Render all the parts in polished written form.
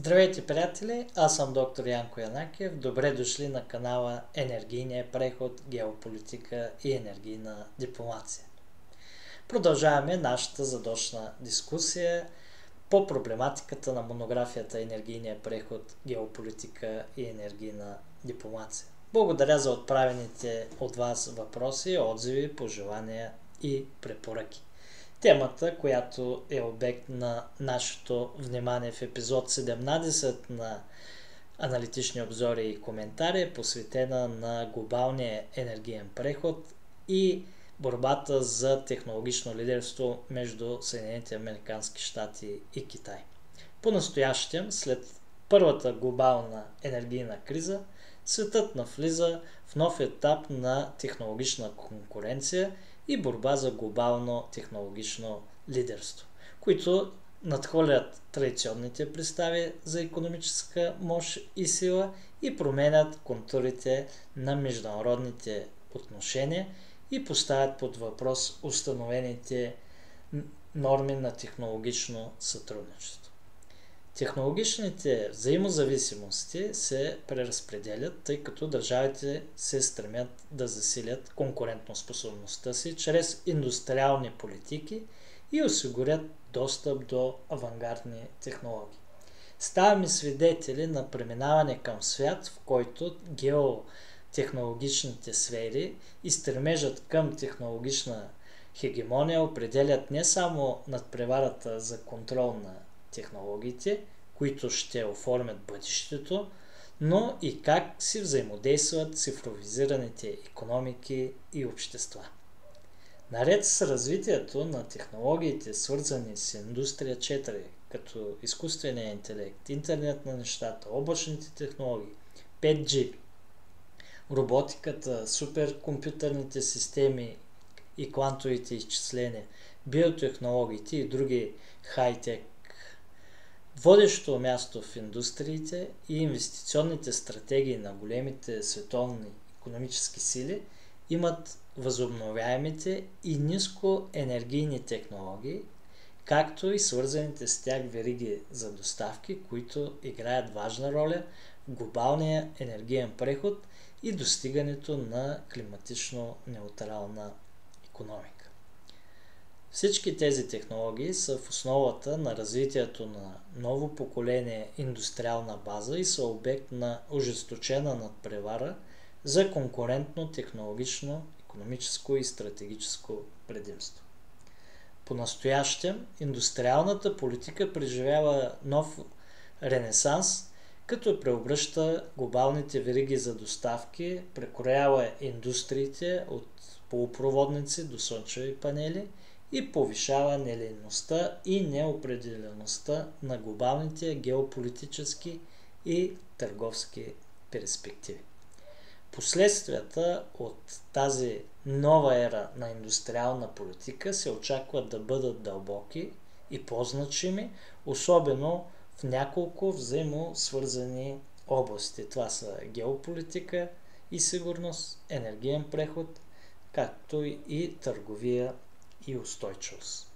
Здравейте, приятели! Аз съм доктор Янко Янакиев. Добре дошли на канала Енергийния преход, геополитика и енергийна дипломация. Продължаваме нашата задочна дискусия по проблематиката на монографията Енергийния преход, геополитика и енергийна дипломация. Благодаря за отправените от вас въпроси, отзиви, пожелания и препоръки. Темата, която е обект на нашето внимание в епизод 17 на аналитични обзори и коментари, е посветена на глобалния енергиен преход и борбата за технологично лидерство между Съединените американски щати и Китай. По-настоящем, след първата глобална енергийна криза, светът навлиза в нов етап на технологична конкуренция и борба за глобално технологично лидерство, които надхвърлят традиционните представи за икономическа мощ и сила и променят контурите на международните отношения и поставят под въпрос установените норми на технологично сътрудничество. Технологичните взаимозависимости се преразпределят, тъй като държавите се стремят да засилят конкурентоспособността си чрез индустриални политики и осигурят достъп до авангардни технологии. Ставаме свидетели на преминаване към свят, в който геотехнологичните сфери и стремежът към технологична хегемония определят не само надпреварата за контрол на технологиите, които ще оформят бъдещето, но и как си взаимодействат цифровизираните икономики и общества. Наред с развитието на технологиите, свързани с индустрия 4, като изкуствения интелект, интернет на нещата, облачните технологии, 5G, роботиката, суперкомпютърните системи и квантовите изчисления, биотехнологиите и други хай-тек, водещо място в индустриите и инвестиционните стратегии на големите световни икономически сили имат възобновяемите и нискоенергийни технологии, както и свързаните с тях вериги за доставки, които играят важна роля в глобалния енергиен преход и достигането на климатично неутрална икономика. Всички тези технологии са в основата на развитието на ново поколение индустриална база и са обект на ожесточена надпревара за конкурентно технологично, икономическо и стратегическо предимство. По-настоящем индустриалната политика преживява нов ренесанс, като преобръща глобалните вериги за доставки, прекроява индустриите от полупроводници до слънчеви панели и повишава нелинността и неопределеността на глобалните геополитически и търговски перспективи. Последствията от тази нова ера на индустриална политика се очакват да бъдат дълбоки и по-значими, особено в няколко взаимосвързани области. Това са геополитика и сигурност, енергиен преход, както и търговия и устойчивост.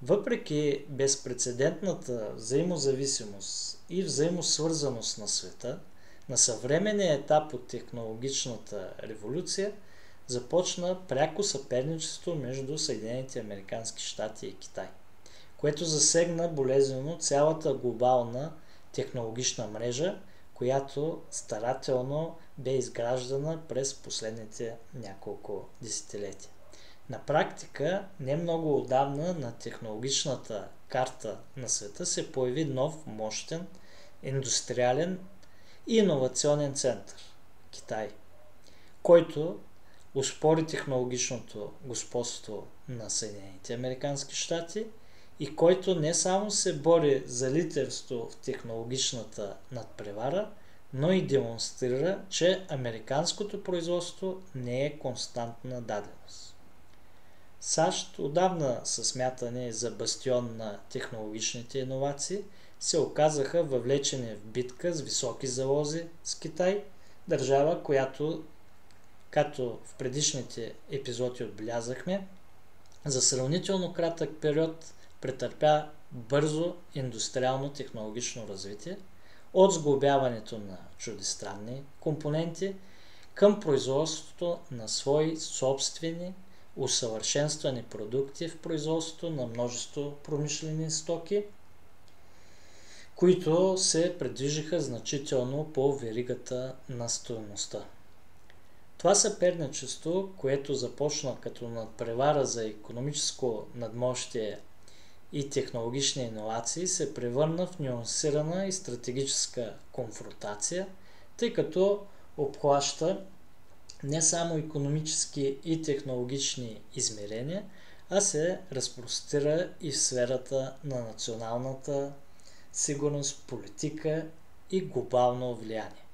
Въпреки безпрецедентната взаимозависимост и взаимосвързаност на света, на съвременния етап от технологичната революция започна пряко съперничество между Съединените американски щати и Китай, което засегна болезнено цялата глобална технологична мрежа, която старателно бе изграждана през последните няколко десетилетия. На практика, не много отдавна на технологичната карта на света се появи нов, мощен, индустриален и иновационен център – Китай, който успори технологичното господство на Съединените американски щати и който не само се бори за лидерство в технологичната надпревара, но и демонстрира, че американското производство не е константна даденост. САЩ, отдавна са смятани за бастион на технологичните иновации, се оказаха въвлечени в битка с високи залози с Китай, държава, която, както в предишните епизоди отбелязахме, за сравнително кратък период претърпя бързо индустриално-технологично развитие, от сглобяването на чуждестранни компоненти към производството на свои собствени усъвършенствани продукти в производството на множество промишлени стоки, които се придвижиха значително по веригата на стойността. Това съперничество, което започна като надпревара за икономическо надмощие и технологични иновации, се превърна в нюансирана и стратегическа конфронтация, тъй като обхваща не само икономически и технологични измерения, а се разпростира и в сферата на националната сигурност, политика и глобално влияние.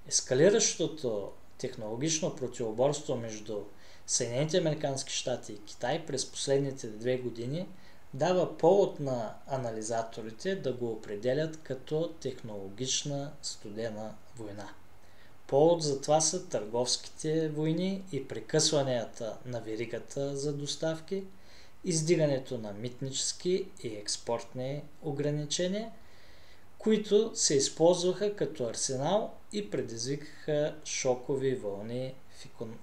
Ескалиращото технологично противоборство между Съединените американски щати и Китай през последните 2 години дава повод на анализаторите да го определят като технологична студена война. Повод за това са търговските войни и прекъсванията на веригата за доставки, издигането на митнически и експортни ограничения, които се използваха като арсенал и предизвикаха шокови вълни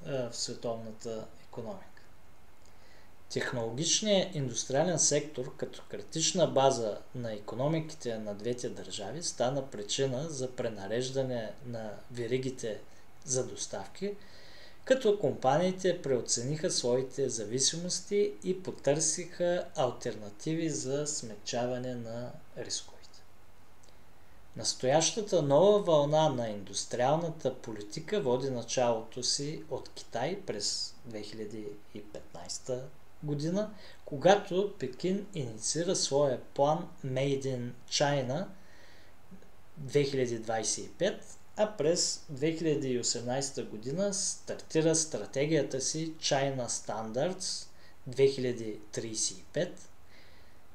в световната икономика. Технологичният индустриален сектор като критична база на икономиките на двете държави стана причина за пренареждане на веригите за доставки, като компаниите преоцениха своите зависимости и потърсиха алтернативи за смекчаване на рисковете. Настоящата нова вълна на индустриалната политика води началото си от Китай през 2015 година, когато Пекин инициира своя план Made in China 2025, а през 2018 година стартира стратегията си China Standards 2035.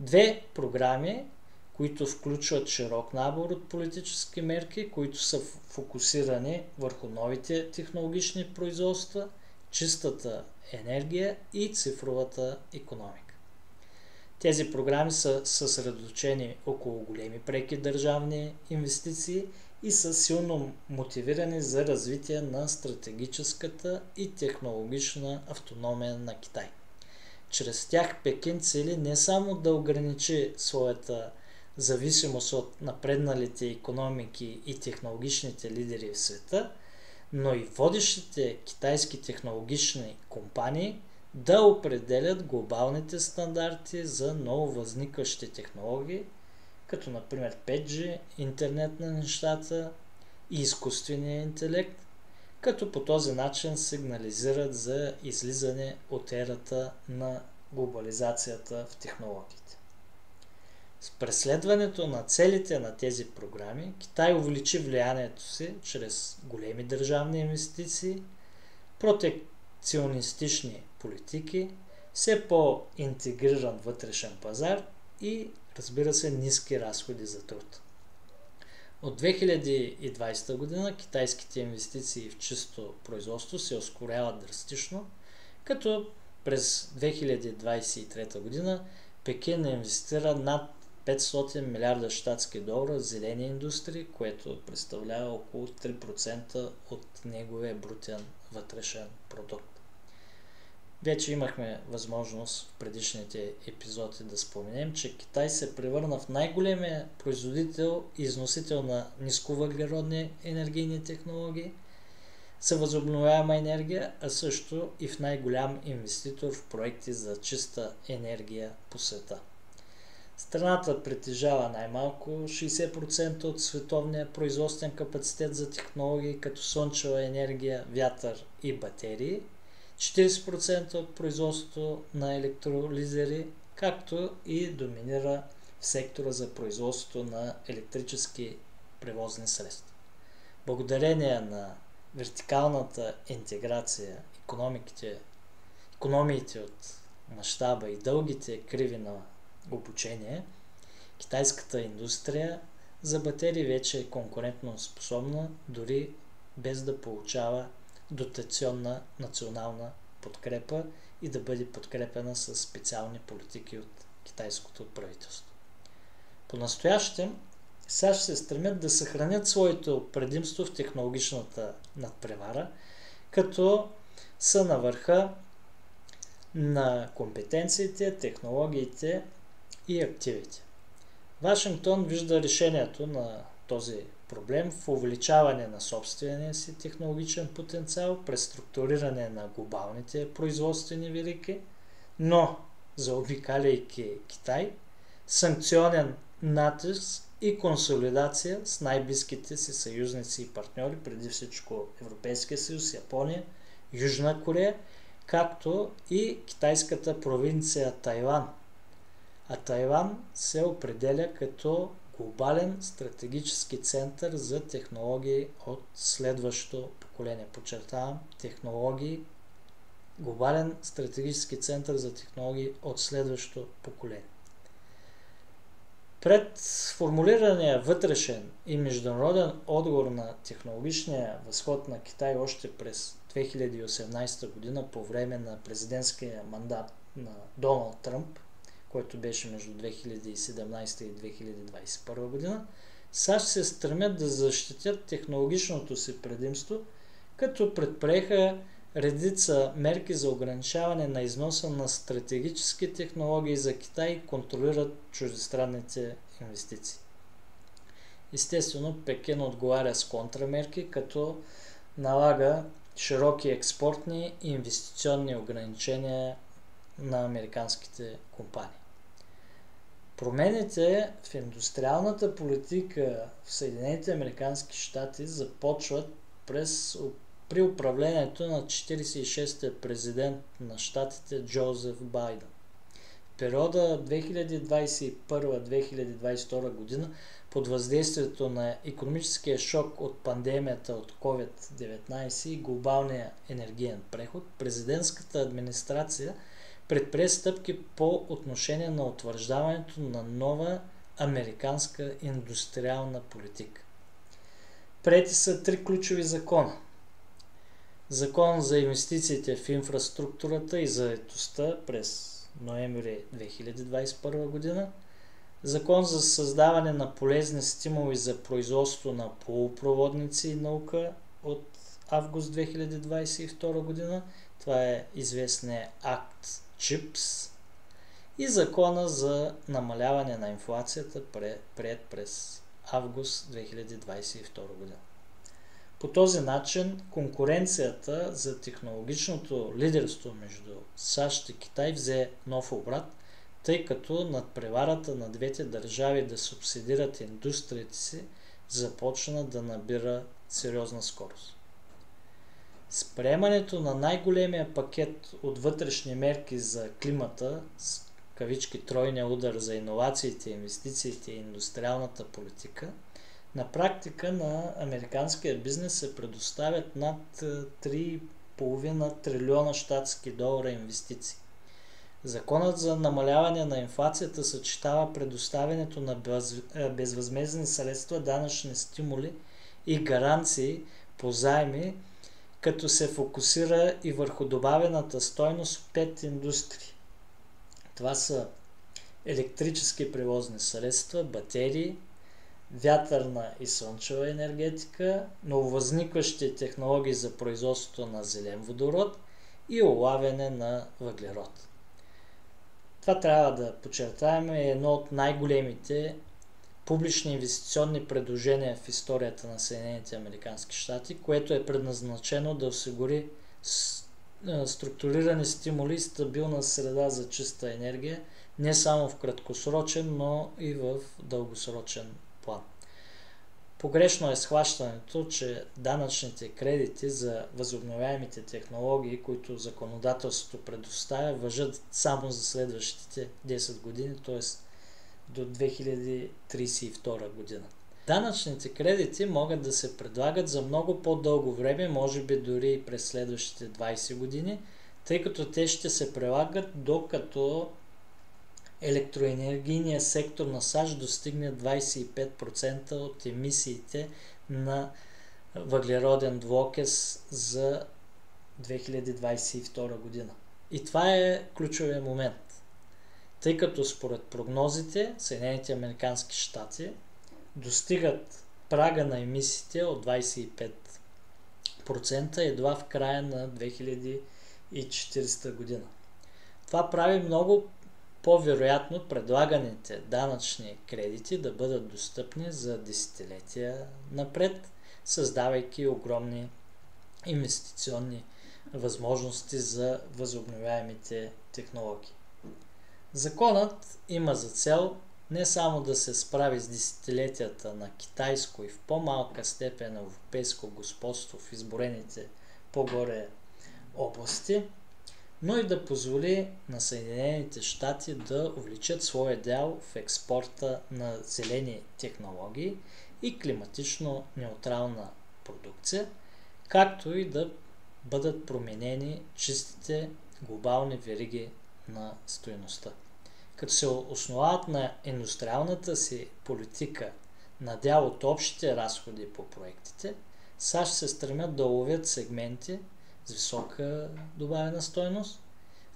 Две програми, които включват широк набор от политически мерки, които са фокусирани върху новите технологични производства, чистата енергия и цифровата икономика. Тези програми са съсредоточени около големи преки държавни инвестиции и са силно мотивирани за развитие на стратегическата и технологична автономия на Китай. Чрез тях Пекин цели не само да ограничи своята зависимост от напредналите икономики и технологичните лидери в света, но и водещите китайски технологични компании да определят глобалните стандарти за нововъзникващи технологии, като например 5G, интернет на нещата и изкуствения интелект, като по този начин сигнализират за излизане от ерата на глобализацията в технологиите. С преследването на целите на тези програми, Китай увеличи влиянието си чрез големи държавни инвестиции, протекционистични политики, все по-интегриран вътрешен пазар и, разбира се, ниски разходи за труд. От 2020 година китайските инвестиции в чисто производство се ускоряват драстично, като през 2023 година Пекин инвестира над 500 милиарда щатски долара в зелени индустрии, което представлява около 3% от неговия брутен вътрешен продукт. Вече имахме възможност в предишните епизоди да споменем, че Китай се превърна в най-големия производител и износител на нисковъглеродни енергийни технологии за възобновяема енергия, а също и в най-голям инвеститор в проекти за чиста енергия по света. Страната притежава най-малко 60% от световния производствен капацитет за технологии като слънчева енергия, вятър и батерии, 40% от производството на електролизери, както и доминира в сектора за производството на електрически превозни средства. Благодарение на вертикалната интеграция, икономиите от мащаба и дългите криви на обучение, китайската индустрия за батерии вече е конкурентно способна, дори без да получава дотационна национална подкрепа и да бъде подкрепена с специални политики от китайското правителство. По-настоящем САЩ се стремят да съхранят своето предимство в технологичната надпревара, като са на върха на компетенциите, технологиите и активите. Вашингтон вижда решението на този проблем в увеличаване на собствения си технологичен потенциал, преструктуриране на глобалните производствени вериги, но заобикаляйки Китай, санкционен натиск и консолидация с най-близките си съюзници и партньори, преди всичко Европейския съюз, Япония, Южна Корея, както и китайската провинция Тайван. А Тайван се определя като глобален стратегически център за технологии от следващото поколение. Подчертавам, технологии, глобален стратегически център за технологии от следващото поколение. Пред формулирания вътрешен и международен отговор на технологичния възход на Китай още през 2018 година по време на президентския мандат на Доналд Тръмп, който беше между 2017 и 2021 година, САЩ се стремят да защитят технологичното си предимство, като предприеха редица мерки за ограничаване на износа на стратегически технологии за Китай и контролират чуждестранните инвестиции. Естествено, Пекин отговаря с контрамерки, като налага широки експортни и инвестиционни ограничения на американските компании. Промените в индустриалната политика в Съединените американски щати започват при управлението на 46-я президент на щатите Джозеф Байден. В периода 2021-2022 година под въздействието на икономическия шок от пандемията от COVID-19 и глобалния енергиен преход, президентската администрация предприе стъпки по отношение на утвърждаването на нова американска индустриална политика. Приети са 3 ключови закона. Закон за инвестициите в инфраструктурата и заетостта през ноември 2021 година, Закон за създаване на полезни стимули за производство на полупроводници и наука от август 2022 година, това е известният акт ЧИПС, и Закона за намаляване на инфлацията, приет през август 2022 година. По този начин конкуренцията за технологичното лидерство между САЩ и Китай взе нов обрат, тъй като надпреварата на двете държави да субсидират индустриите си започна да набира сериозна скорост. С приемането на най-големия пакет от вътрешни мерки за климата, с кавички тройния удар за иновациите, инвестициите и индустриалната политика, на практика на американския бизнес се предоставят над 3,5 трилиона щатски долара инвестиции. Законът за намаляване на инфлацията съчетава предоставянето на безвъзмездни средства, данъчни стимули и гаранции по заеми, като се фокусира и върху добавената стойност в 5 индустрии. Това са електрически превозни средства, батерии, вятърна и слънчева енергетика, нововъзникващи технологии за производството на зелен водород и улавяне на въглерод. Това трябва да подчертаем, е едно от най-големите публични инвестиционни предложения в историята на Съединените американски щати, което е предназначено да осигури структурирани стимули и стабилна среда за чиста енергия, не само в краткосрочен, но и в дългосрочен план. Погрешно е схващането, че данъчните кредити за възобновяемите технологии, които законодателството предоставя, важат само за следващите 10 години, т.е. до 2032 година. Данъчните кредити могат да се предлагат за много по-дълго време, може би дори и през следващите 20 години, тъй като те ще се прилагат докато електроенергийният сектор на САЩ достигне 25% от емисиите на въглероден двуокис за 2022 година. И това е ключовия момент. тъй като според прогнозите Съединените американски щати достигат прага на емисиите от 25% едва в края на 2040 година. Това прави много по-вероятно предлаганите данъчни кредити да бъдат достъпни за десетилетия напред, създавайки огромни инвестиционни възможности за възобновяемите технологии. Законът има за цел не само да се справи с десетилетията на китайско и в по-малка степен европейско господство в изборените по-горе области, но и да позволи на Съединените щати да увеличат своя дял в експорта на зелени технологии и климатично неутрална продукция, както и да бъдат променени чистите глобални вериги на стойността. Като се основават на индустриалната си политика на дял от общите разходи по проектите, САЩ се стремят да ловят сегменти с висока добавена стойност,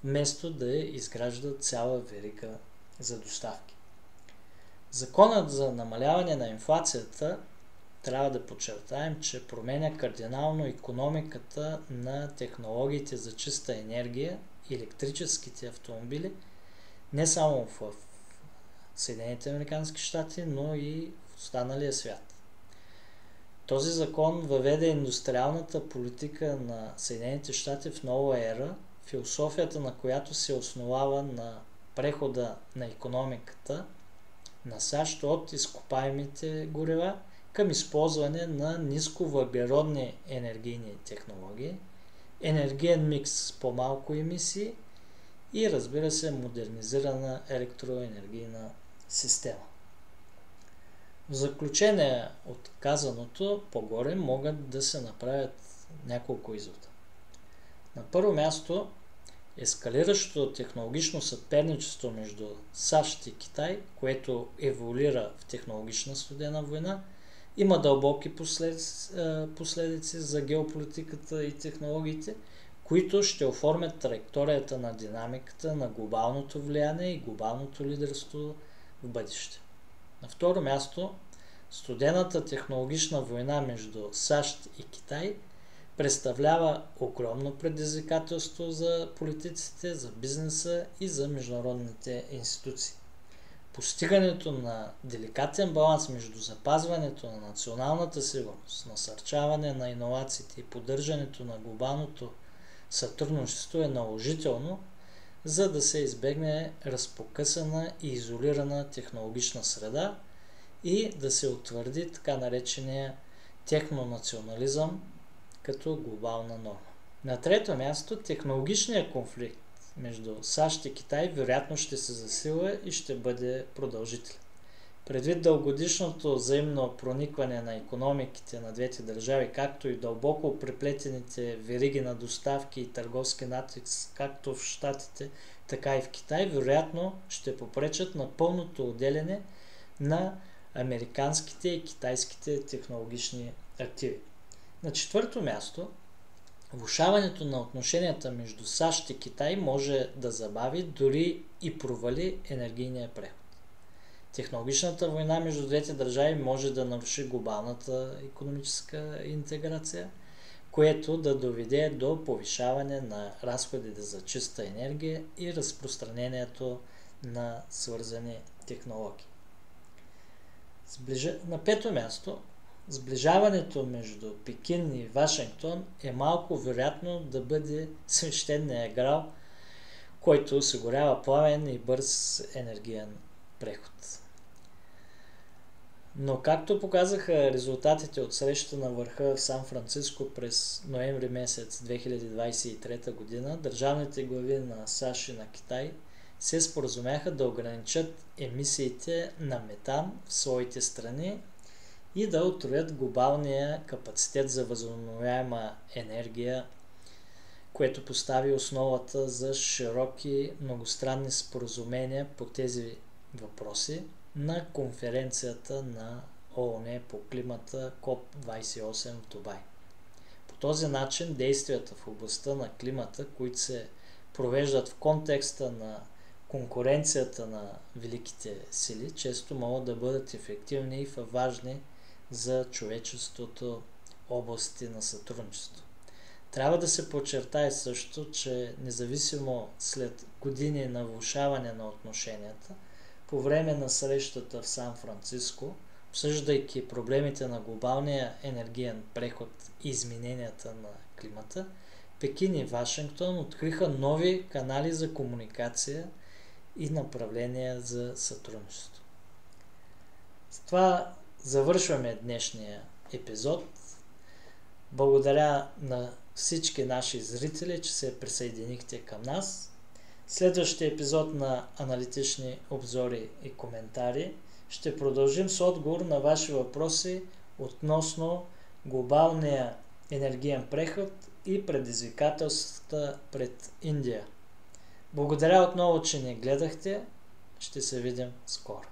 вместо да изграждат цяла верига за доставки. Законът за намаляване на инфлацията, трябва да подчертаем, че променя кардинално икономиката на технологиите за чиста енергия и електрическите автомобили, не само в Съединените американски щати, но и в останалия свят. Този закон въведе индустриалната политика на Съединените щати в нова ера, философията на която се основава на прехода на икономиката на САЩ от изкопаемите горива към използване на нисковъглеродни енергийни технологии, енергиен микс с по-малко емисии и, разбира се, модернизирана електроенергийна система. В заключение от казаното по-горе могат да се направят няколко извода. На първо място, ескалиращото технологично съперничество между САЩ и Китай, което еволюира в технологична студена война, има дълбоки последици за геополитиката и технологиите, които ще оформят траекторията на динамиката на глобалното влияние и глобалното лидерство в бъдеще. На второ място, студената технологична война между САЩ и Китай представлява огромно предизвикателство за политиците, за бизнеса и за международните институции. Постигането на деликатен баланс между запазването на националната сигурност, насърчаване на иновациите и поддържането на глобалното сътрудничество е наложително, за да се избегне разпокъсана и изолирана технологична среда и да се утвърди така наречения технонационализъм като глобална норма. На трето място, технологичният конфликт между САЩ и Китай вероятно ще се засилва и ще бъде продължителен. Предвид дългогодишното взаимно проникване на икономиките на двете държави, както и дълбоко преплетените вериги на доставки и търговски натиск, както в Щатите, така и в Китай, вероятно ще попречат на пълното отделяне на американските и китайските технологични активи. На четвърто място, влошаването на отношенията между САЩ и Китай може да забави, дори и провали енергийния преход. Технологичната война между двете държави може да наруши глобалната икономическа интеграция, което да доведе до повишаване на разходите за чиста енергия и разпространението на свързани технологии. На пето място, сближаването между Пекин и Вашингтон е малко вероятно да бъде свещения грал, който осигурява плавен и бърз енергиен преход. Но както показаха резултатите от срещата на върха в Сан-Франциско през ноември месец 2023 година, държавните глави на САЩ и на Китай се споразумяха да ограничат емисиите на метан в своите страни и да утроят глобалния капацитет за възобновяема енергия, което постави основата за широки многостранни споразумения по тези въпроси на конференцията на ООН по климата КОП-28 в Дубай. По този начин действията в областта на климата, които се провеждат в контекста на конкуренцията на великите сили често могат да бъдат ефективни и важни за човечеството области на сътрудничество. Трябва да се подчертае също, че независимо след години на влошаване на отношенията, по време на срещата в Сан-Франциско, обсъждайки проблемите на глобалния енергиен преход и измененията на климата, Пекин и Вашингтон откриха нови канали за комуникация и направления за сътрудничество. С това завършваме днешния епизод. Благодаря на всички наши зрители, че се присъединихте към нас. Следващия епизод на аналитични обзори и коментари ще продължим с отговор на ваши въпроси относно глобалния енергиен преход и предизвикателствата пред Индия. Благодаря отново, че ни гледахте. Ще се видим скоро.